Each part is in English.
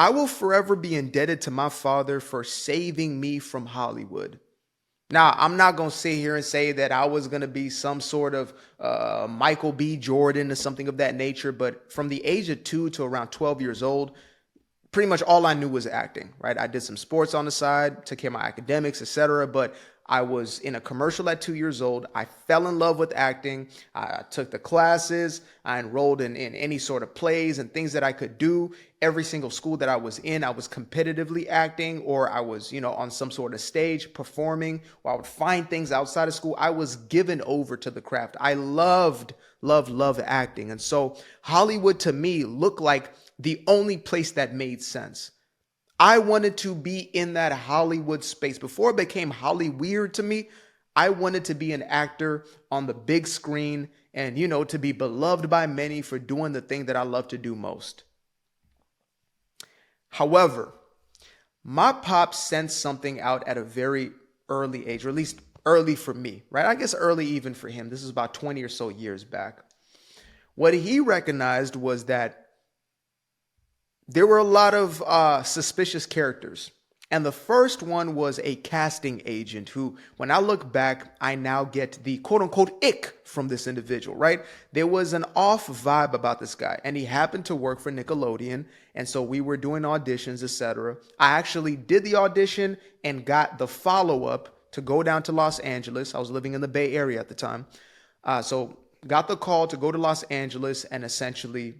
I will forever be indebted to my father for saving me from Hollywood. Now, I'm not going to sit here and say that I was going to be some sort of Michael B. Jordan or something of that nature, but from the age of 2 to around 12 years old, pretty much all I knew was acting, right? I did some sports on the side, took care of my academics, etc. But I was in a commercial at 2 years old. I fell in love with acting. I took the classes. I enrolled in any sort of plays and things that I could do. Every single school that I was in, I was competitively acting, or I was, on some sort of stage performing, or I would find things outside of school. I was given over to the craft. I loved acting. And so Hollywood to me looked like the only place that made sense. I wanted to be in that Hollywood space. Before it became Hollyweird to me, I wanted to be an actor on the big screen and, to be beloved by many for doing the thing that I love to do most. However, my pop sensed something out at a very early age, or at least early for me, right? I guess early even for him. This is about 20 or so years back. What he recognized was that there were a lot of suspicious characters. And the first one was a casting agent who, when I look back, I now get the quote unquote ick from this individual, right? There was an off vibe about this guy, and he happened to work for Nickelodeon. And so we were doing auditions, etc. I actually did the audition and got the follow-up to go down to Los Angeles. I was living in the Bay Area at the time. So got the call to go to Los Angeles and essentially,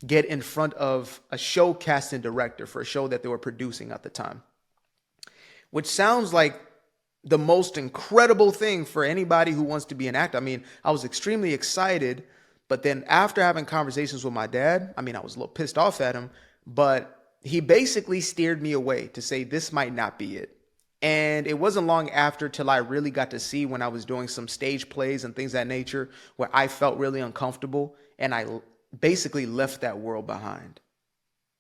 get in front of a show casting director for a show that they were producing at the time, which sounds like the most incredible thing for anybody who wants to be an actor. I mean, I was extremely excited, but then after having conversations with my dad, I was a little pissed off at him, but he basically steered me away to say this might not be it. And it wasn't long after till I really got to see, when I was doing some stage plays and things of that nature, where I felt really uncomfortable and I basically left that world behind,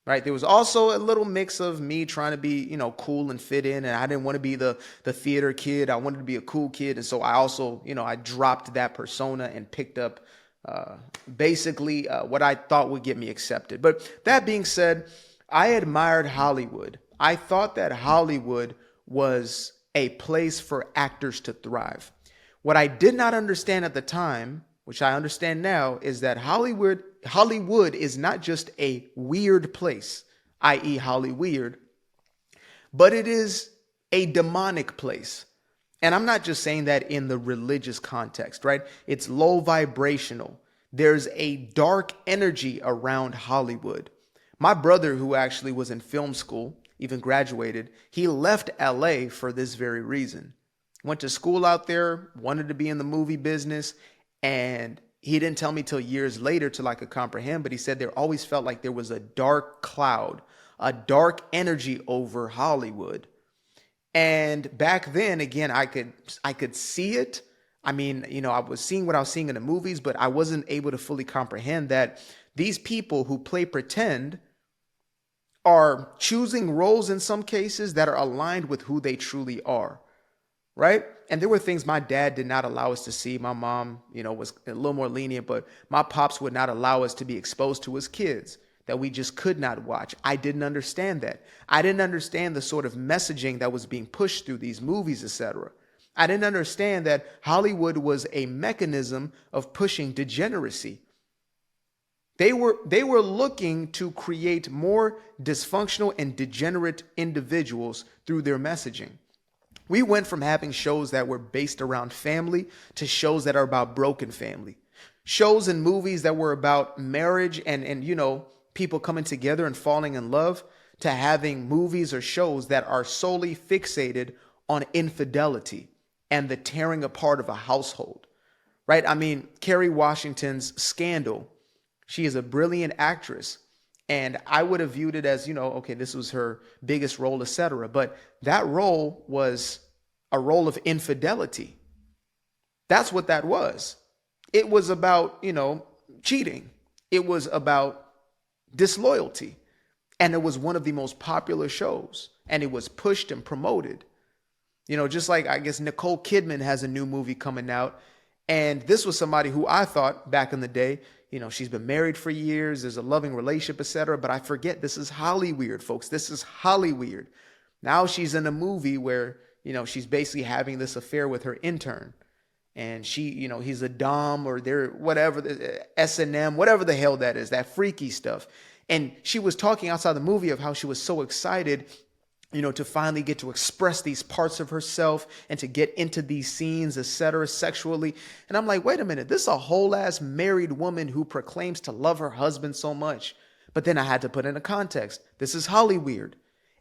right? There was also a little mix of me trying to be, cool and fit in. And I didn't want to be the theater kid. I wanted to be a cool kid. And so I also, I dropped that persona and picked up basically what I thought would get me accepted. But that being said, I admired Hollywood. I thought that Hollywood was a place for actors to thrive. What I did not understand at the time, which I understand now, is that Hollywood is not just a weird place, i.e. Hollyweird, but it is a demonic place. And I'm not just saying that in the religious context, right? It's low vibrational. There's a dark energy around Hollywood. My brother, who actually was in film school, even graduated, he left LA for this very reason. Went to school out there, wanted to be in the movie business, and he didn't tell me till years later till I could comprehend, but he said there always felt like there was a dark cloud, a dark energy over Hollywood. And back then, again, I could see it. I was seeing what I was seeing in the movies, but I wasn't able to fully comprehend that these people who play pretend are choosing roles in some cases that are aligned with who they truly are. Right? And there were things my dad did not allow us to see. My mom, was a little more lenient, but my pops would not allow us to be exposed to as kids, that we just could not watch. I didn't understand that. I didn't understand the sort of messaging that was being pushed through these movies, etc. I didn't understand that Hollywood was a mechanism of pushing degeneracy. They were looking to create more dysfunctional and degenerate individuals through their messaging. We went from having shows that were based around family to shows that are about broken family. Shows and movies that were about marriage and people coming together and falling in love, to having movies or shows that are solely fixated on infidelity and the tearing apart of a household, right? Kerry Washington's Scandal, she is a brilliant actress. And I would have viewed it as, okay, this was her biggest role, etc. But that role was a role of infidelity. That's what that was. It was about, cheating. It was about disloyalty. And it was one of the most popular shows. And it was pushed and promoted. Just like, I guess, Nicole Kidman has a new movie coming out. And this was somebody who I thought back in the day, she's been married for years. There's a loving relationship, etc. But I forget, this is Hollyweird, folks. This is Hollyweird. Now she's in a movie where, she's basically having this affair with her intern. And he's a dom, or they're whatever, S&M, whatever the hell that is, that freaky stuff. And she was talking outside the movie of how she was so excited, to finally get to express these parts of herself and to get into these scenes, etc., sexually. And I'm like, wait a minute, this is a whole ass married woman who proclaims to love her husband so much. But then I had to put in a context. This is Hollyweird.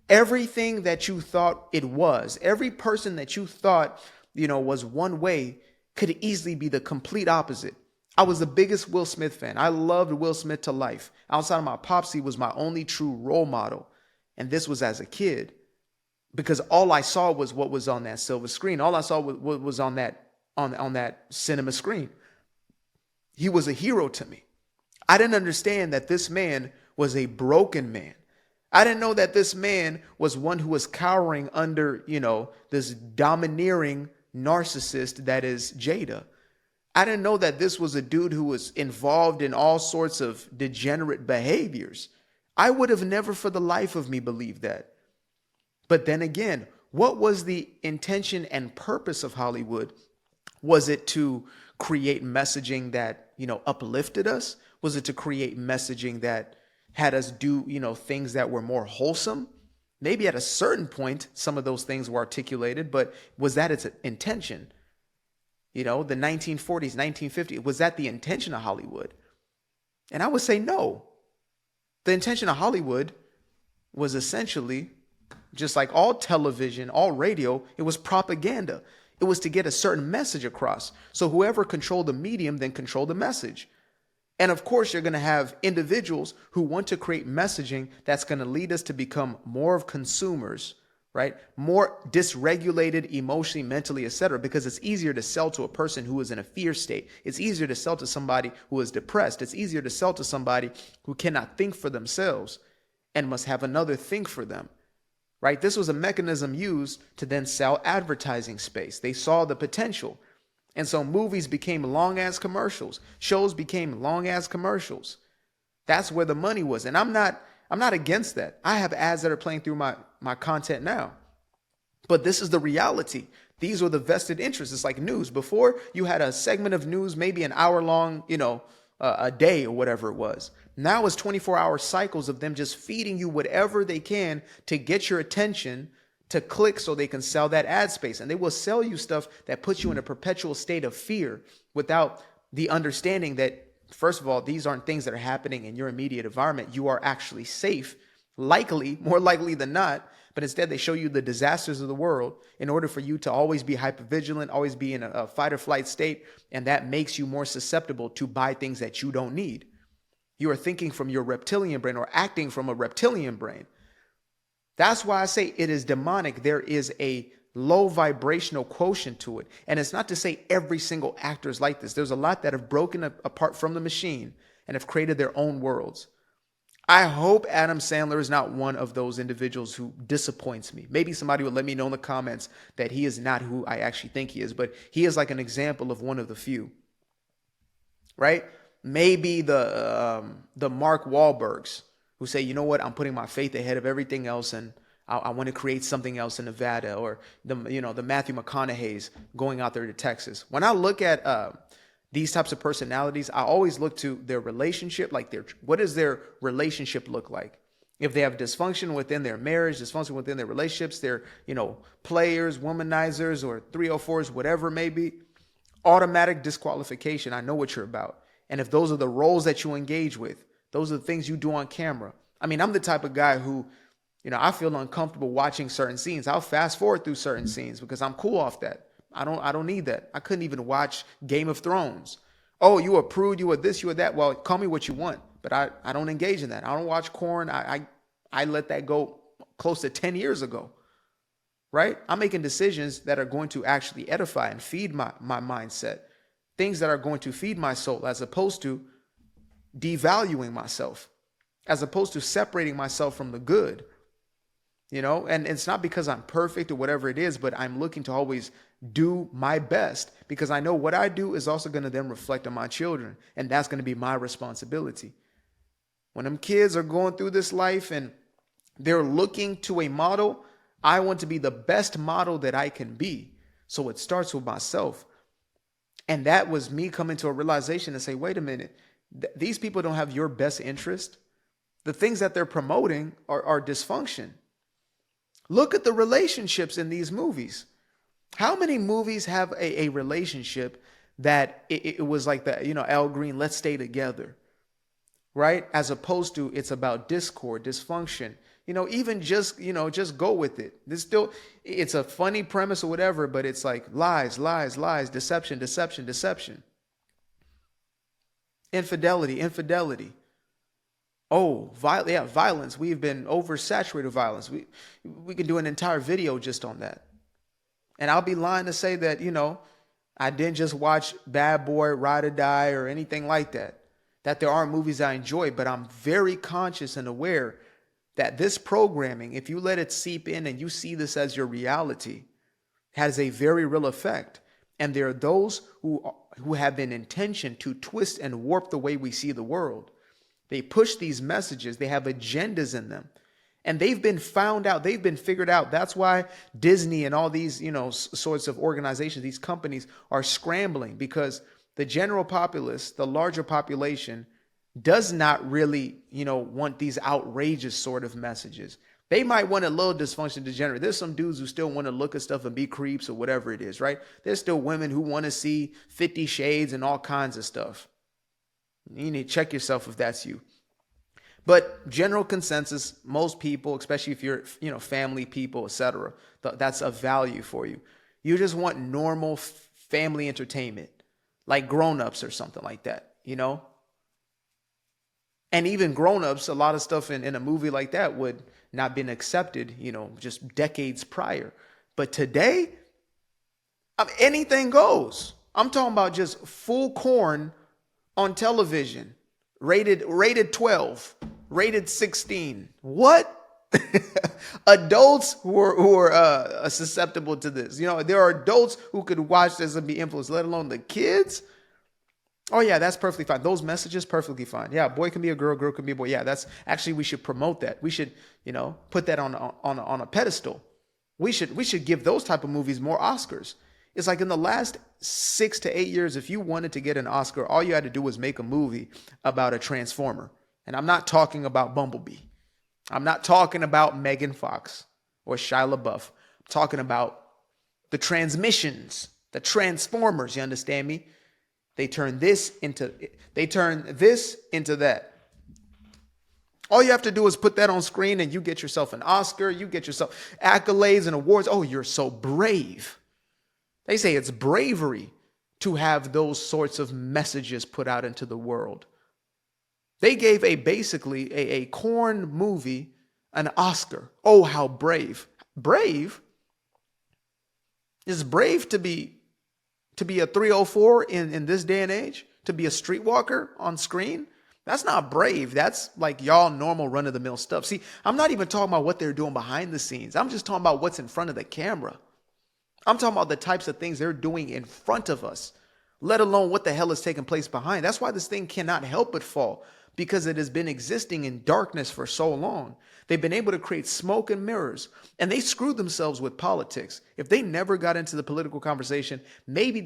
Everything that you thought it was, every person that you thought, was one way, could easily be the complete opposite. I was the biggest Will Smith fan. I loved Will Smith to life. Outside of my pops, he was my only true role model. And this was as a kid, because all I saw was what was on that silver screen. All I saw was what was on that cinema screen. He was a hero to me. I didn't understand that this man was a broken man. I didn't know that this man was one who was cowering under, this domineering narcissist that is Jada. I didn't know that this was a dude who was involved in all sorts of degenerate behaviors. I would have never for the life of me believed that. But then again, what was the intention and purpose of Hollywood? Was it to create messaging that, uplifted us? Was it to create messaging that had us do, things that were more wholesome? Maybe at a certain point, some of those things were articulated, but was that its intention? The 1940s, 1950s, was that the intention of Hollywood? And I would say no. The intention of Hollywood was essentially, just like all television, all radio, it was propaganda. It was to get a certain message across. So whoever controlled the medium then controlled the message. And of course, you're going to have individuals who want to create messaging that's going to lead us to become more of consumers, right? More dysregulated emotionally, mentally, etc. Because it's easier to sell to a person who is in a fear state. It's easier to sell to somebody who is depressed. It's easier to sell to somebody who cannot think for themselves and must have another think for them, right? This was a mechanism used to then sell advertising space. They saw the potential. And so movies became long ass commercials. Shows became long ass commercials. That's where the money was. And I'm not against that. I have ads that are playing through my content now. But this is the reality. These were the vested interests. It's like news. Before, you had a segment of news, maybe an hour long, a day or whatever it was. Now it's 24-hour cycles of them just feeding you whatever they can to get your attention, to click so they can sell that ad space. And they will sell you stuff that puts you in a perpetual state of fear without the understanding that, first of all, these aren't things that are happening in your immediate environment. You are actually safe, more likely than not. But instead, they show you the disasters of the world in order for you to always be hypervigilant, always be in a fight or flight state. And that makes you more susceptible to buy things that you don't need. You are thinking from your reptilian brain or acting from a reptilian brain. That's why I say it is demonic. There is a low vibrational quotient to it. And it's not to say every single actor is like this. There's a lot that have broken apart from the machine and have created their own worlds. I hope Adam Sandler is not one of those individuals who disappoints me. Maybe somebody will let me know in the comments that he is not who I actually think he is, but he is like an example of one of the few, right? Maybe the Mark Wahlbergs who say, you know what, I'm putting my faith ahead of everything else, and I want to create something else in Nevada, or the Matthew McConaughey's going out there to Texas. When I look at these types of personalities, I always look to their relationship, like what does their relationship look like? If they have dysfunction within their marriage, dysfunction within their relationships, they're, players, womanizers, or 304s, whatever it may be, automatic disqualification. I know what you're about. And if those are the roles that you engage with, those are the things you do on camera. I mean, I'm the type of guy who, I feel uncomfortable watching certain scenes. I'll fast forward through certain scenes because I'm cool off that. I don't need that. I couldn't even watch Game of Thrones. Oh, you are prude, you are this, you are that. Well, call me what you want, but I don't engage in that. I don't watch corn. I let that go close to 10 years ago, right? I'm making decisions that are going to actually edify and feed my mindset, things that are going to feed my soul, as opposed to devaluing myself, as opposed to separating myself from the good, and it's not because I'm perfect or whatever it is, but I'm looking to always do my best, because I know what I do is also going to then reflect on my children. And that's going to be my responsibility. When them kids are going through this life and they're looking to a model, I want to be the best model that I can be. So it starts with myself. And that was me coming to a realization and say, wait a minute, these people don't have your best interest. The things that they're promoting are dysfunction. Look at the relationships in these movies. How many movies have a relationship that it was like the, Al Green, let's stay together, right? As opposed to it's about discord, dysfunction, even just go with it. It's a funny premise or whatever, but it's like lies, lies, lies, deception, deception, deception. Infidelity, infidelity. Oh, violence. We've been oversaturated with violence. We can do an entire video just on that. And I'll be lying to say that, I didn't just watch Bad Boy, Ride or Die, or anything like that. That there aren't movies I enjoy, but I'm very conscious and aware that this programming, if you let it seep in and you see this as your reality, has a very real effect. And there are those who have an intention to twist and warp the way we see the world. They push these messages. They have agendas in them. And they've been found out. They've been figured out. That's why Disney and all these, sorts of organizations, these companies are scrambling, because the general populace, the larger population, does not really, want these outrageous sort of messages. They might want a little dysfunction degenerate. There's some dudes who still want to look at stuff and be creeps or whatever it is, right? There's still women who want to see 50 Shades and all kinds of stuff. You need to check yourself if that's you. But general consensus, most people, especially if you're, family people, etc., that's of value for you. You just want normal family entertainment, like Grown-Ups or something like that, And even Grown-Ups, a lot of stuff in a movie like that would not been accepted, just decades prior. But today, anything goes. I'm talking about just full corn on television, rated 12, rated 16. What? Adults who are susceptible to this. There are adults who could watch this and be influenced, let alone the kids. Oh yeah, that's perfectly fine. Those messages, perfectly fine. Yeah, boy can be a girl, girl can be a boy. Yeah, that's actually, we should promote that. We should, put that on a pedestal. We should give those type of movies more Oscars. It's like in the last 6 to 8 years, if you wanted to get an Oscar, all you had to do was make a movie about a Transformer. And I'm not talking about Bumblebee. I'm not talking about Megan Fox or Shia LaBeouf. I'm talking about the transmissions, the Transformers. You understand me? They turn this into that. All you have to do is put that on screen and you get yourself an Oscar. You get yourself accolades and awards. Oh, you're so brave. They say it's bravery to have those sorts of messages put out into the world. They gave basically a corn movie an Oscar. Oh, how brave. Brave? Is brave to be a 304 in this day and age? To be a streetwalker on screen? That's not brave. That's like y'all normal run-of-the-mill stuff. See, I'm not even talking about what they're doing behind the scenes. I'm just talking about what's in front of the camera. I'm talking about the types of things they're doing in front of us, let alone what the hell is taking place behind. That's why this thing cannot help but fall, because it has been existing in darkness for so long. They've been able to create smoke and mirrors, and they screwed themselves with politics. If they never got into the political conversation, maybe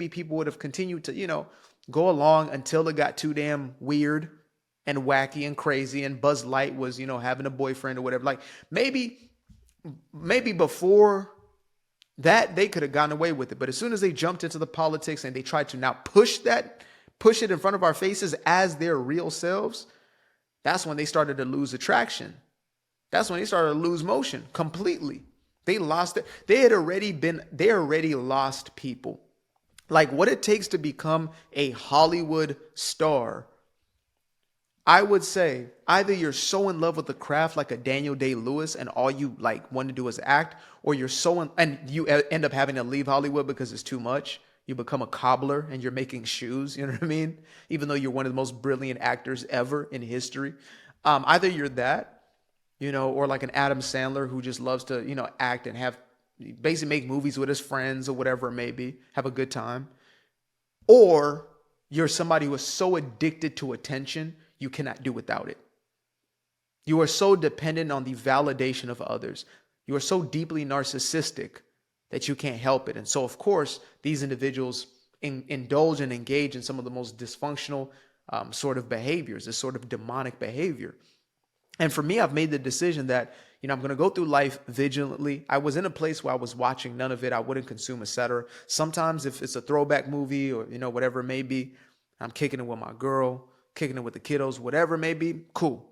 people would have continued to, go along until it got too damn weird and wacky and crazy, and Buzz Light was, having a boyfriend or whatever. Like maybe before that, they could have gotten away with it. But as soon as they jumped into the politics and they tried to now push it in front of our faces as their real selves, that's when they started to lose attraction. That's when they started to lose motion completely. They lost it. They already lost people. Like what it takes to become a Hollywood star. I would say either you're so in love with the craft like a Daniel Day-Lewis and all you want to do is act, or you're and you end up having to leave Hollywood because it's too much. You become a cobbler and you're making shoes. You know what I mean? Even though you're one of the most brilliant actors ever in history. Either you're that, or like an Adam Sandler who just loves to, act and have basically make movies with his friends or whatever it may be, have a good time. Or you're somebody who is so addicted to attention, you cannot do without it. You are so dependent on the validation of others. You are so deeply narcissistic that you can't help it. And so, of course, these individuals indulge and engage in some of the most dysfunctional sort of behaviors, this sort of demonic behavior. And for me, I've made the decision that, I'm going to go through life vigilantly. I was in a place where I was watching none of it. I wouldn't consume, etc. Sometimes if it's a throwback movie or, whatever it may be, I'm kicking it with my girl, kicking it with the kiddos, whatever it may be. Cool.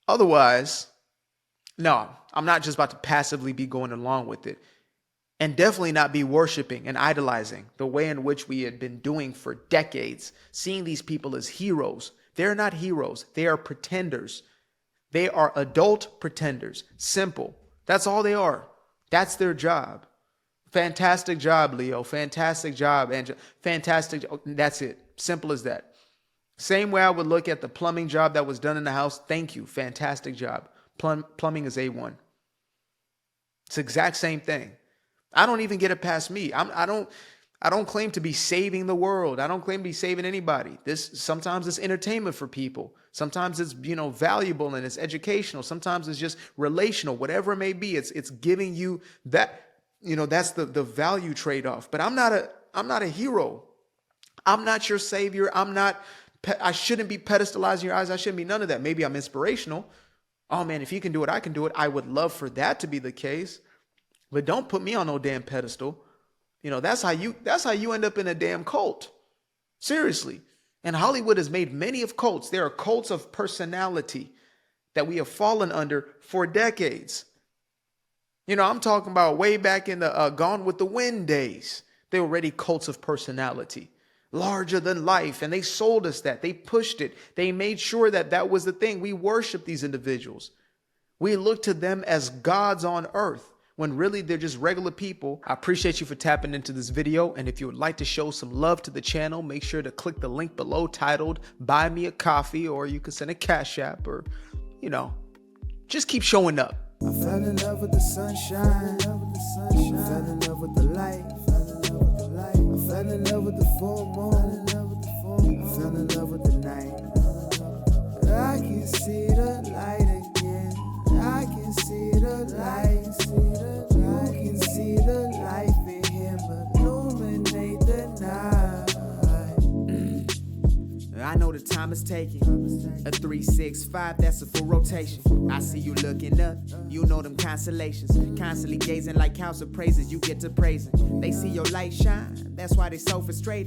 Otherwise, no, I'm not just about to passively be going along with it. And definitely not be worshiping and idolizing the way in which we had been doing for decades, seeing these people as heroes. They're not heroes. They are pretenders. They are adult pretenders. Simple. That's all they are. That's their job. Fantastic job, Leo. Fantastic job, Angela. Fantastic. That's it. Simple as that. Same way I would look at the plumbing job that was done in the house. Thank you. Fantastic job. Plumbing is A1. It's the exact same thing. I don't even get it past me. I don't claim to be saving the world. I don't claim to be saving anybody. Sometimes it's entertainment for people. Sometimes it's, valuable and it's educational. Sometimes it's just relational, whatever it may be. It's giving you that, that's the value trade-off. But I'm not a hero. I'm not your savior. I shouldn't be pedestalizing your eyes. I shouldn't be none of that. Maybe I'm inspirational. Oh man, if you can do it, I can do it. I would love for that to be the case. But don't put me on no damn pedestal. That's how you end up in a damn cult. Seriously. And Hollywood has made many of cults. There are cults of personality that we have fallen under for decades. I'm talking about way back in the Gone with the Wind days. They were already cults of personality, larger than life. And they sold us that. They pushed it. They made sure that was the thing. We worship these individuals. We look to them as gods on earth, when really they're just regular people. I appreciate you for tapping into this video. And if you would like to show some love to the channel, make sure to click the link below titled Buy Me a Coffee, or you can send a Cash App, or, just keep showing up. I fell in love with the sunshine. I fell in love with the light. I fell in love with the full moon. I fell in love with the night. I can see the light again. I can see the light. You can see the life in him illuminate the night. I know the time is taking a 365, that's a full rotation. I see you looking up, you know them constellations. Constantly gazing like house of praises, you get to praising. They see your light shine, that's why they so frustrated.